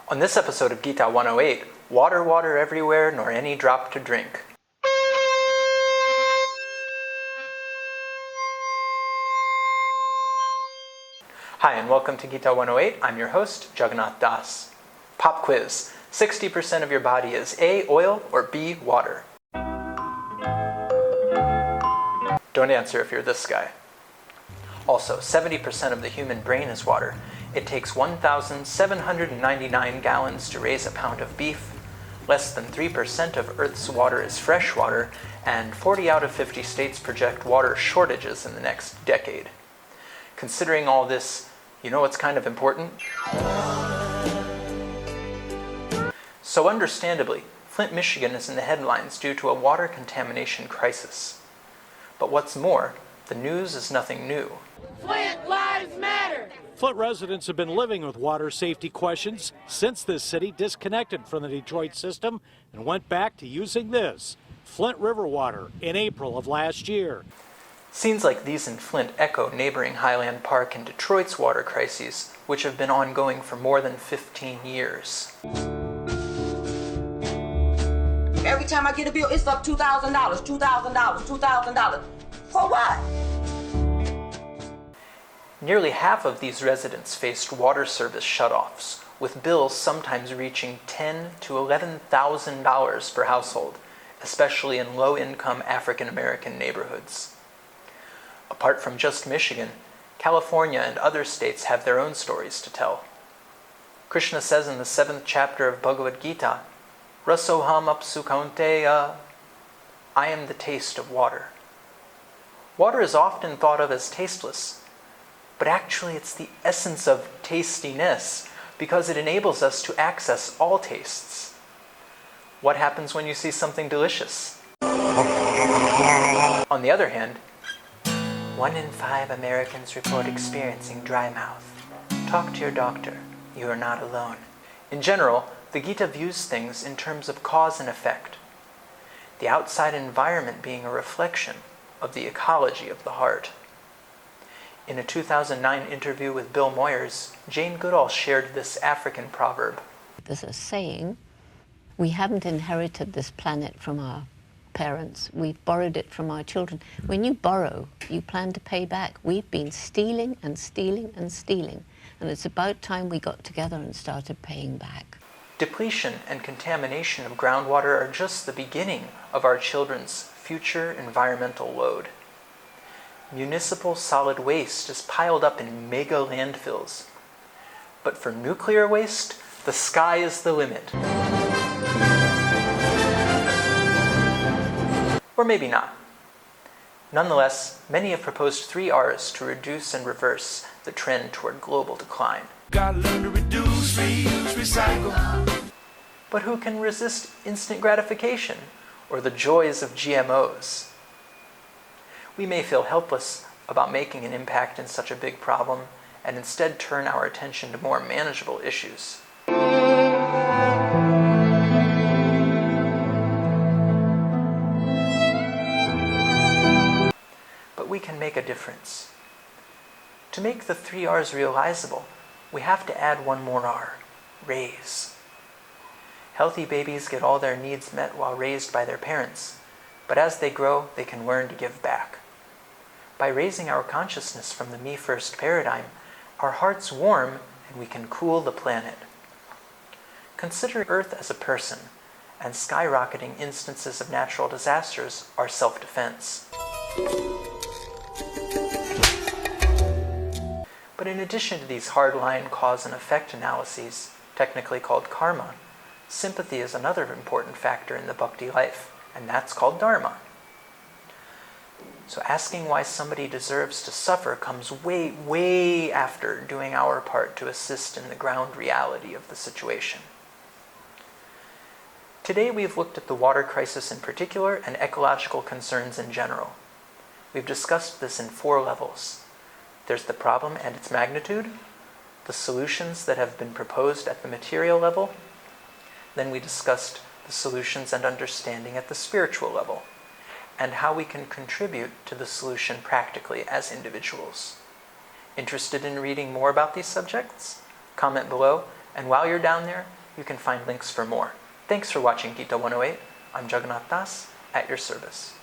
On this episode of Gita 108, water, water everywhere, nor any drop to drink. Hi, and welcome to Gita 108. I'm your host, Jagannath Das. Pop quiz. 60% of your body is A, oil, or B, water? Don't answer if you're this guy. Also, 70% of the human brain is water. It takes 1,799 gallons to raise a pound of beef. Less than 3% of Earth's water is fresh water, and 40 out of 50 states project water shortages in the next decade. Considering all this, you know what's kind of important? So understandably, Flint, Michigan is in the headlines due to a water contamination crisis. But what's more, the news is nothing new. Flint lives matter! Flint residents have been living with water safety questions since this city disconnected from the Detroit system and went back to using this, Flint River water, in April of last year. Scenes like these in Flint echo neighboring Highland Park and Detroit's water crises, which have been ongoing for more than 15 years. Every time I get a bill, it's up $2,000, $2,000, $2,000. For what? Nearly half of these residents faced water service shutoffs, with bills sometimes reaching $10,000 to $11,000 per household, especially in low-income African American neighborhoods. Apart from just Michigan, California and other states have their own stories to tell. Krishna says in the 7th chapter of Bhagavad-gita, Rasoham apsu kaunteya, I am the taste of water. Water is often thought of as tasteless, but actually it's the essence of tastiness because it enables us to access all tastes. What happens when you see something delicious? On the other hand, 1 in 5 Americans report experiencing dry mouth. Talk to your doctor. You are not alone. In general, the Gita views things in terms of cause and effect, the outside environment being a reflection of the ecology of the heart. In a 2009 interview with Bill Moyers, Jane Goodall shared this African proverb. There's a saying, we haven't inherited this planet from our parents, we've borrowed it from our children. When you borrow, you plan to pay back. We've been stealing and stealing and stealing, and it's about time we got together and started paying back. Depletion and contamination of groundwater are just the beginning of our children's future environmental load. Municipal solid waste is piled up in mega landfills. But for nuclear waste, the sky is the limit. Or maybe not. Nonetheless, many have proposed 3 R's to reduce and reverse the trend toward global decline. Gotta learn to reduce, reuse, recycle. But who can resist instant gratification or the joys of GMOs? We may feel helpless about making an impact in such a big problem and instead turn our attention to more manageable issues. But we can make a difference. To make the 3 R's realizable, we have to add one more R, raise. Healthy babies get all their needs met while raised by their parents, but as they grow, they can learn to give back. By raising our consciousness from the me-first paradigm, our hearts warm and we can cool the planet. Consider Earth as a person, and skyrocketing instances of natural disasters are self-defense. But in addition to these hard-line cause and effect analyses, technically called karma, sympathy is another important factor in the bhakti life, and that's called dharma. So asking why somebody deserves to suffer comes way, way after doing our part to assist in the ground reality of the situation. Today we've looked at the water crisis in particular and ecological concerns in general. We've discussed this in 4 levels. There's the problem and its magnitude, the solutions that have been proposed at the material level. Then we discussed the solutions and understanding at the spiritual level, and how we can contribute to the solution practically as individuals. Interested in reading more about these subjects? Comment below And while you're down there, you can find links for more. Thanks for watching Gita 108. I'm Jagannath Das, at your service.